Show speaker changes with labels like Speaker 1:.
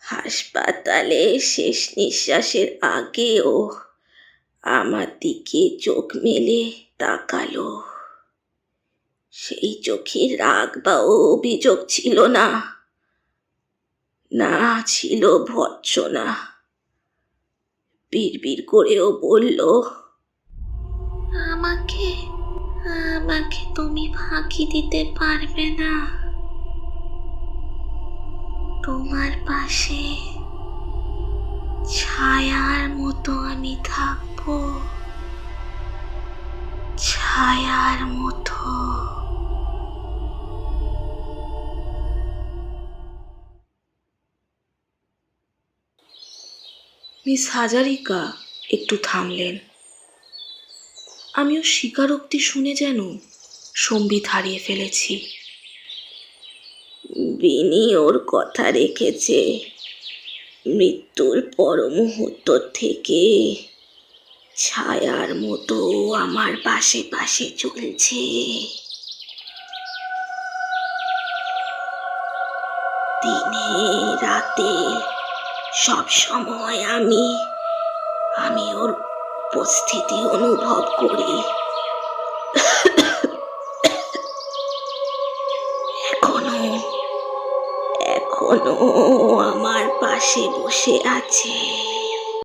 Speaker 1: হাসপাতালে শেষ নিঃশ্বাসের আগেও আমার দিকে চোখ মেলে তাকালো। সেই চোখে রাগ বা অভিযোগ ছিল না, না ছিল ভর্ৎসনা। বিড়বিড় করেও বলল, আমাকে আমাকে তুমি ফাঁকি দিতে পারবে না। তোমার পাশে ছায়ার মতো আমি থাকবো, ছায়ার মতো। মিস হাজারিকা একটু থামলেন। আমিও স্বীকারোক্তি শুনে যেন সম্বিত হারিয়ে ফেলেছি। বিনি ওর কথা রেখেছে। মৃত্যুর পর মুহূর্ত থেকে ছায়ার মতো আমার পাশে পাশে চলছে। দিনে রাতে সব সময় আমি ওর উপস্থিতি অনুভব করি। এখনো আমার পাশে বসে আছে।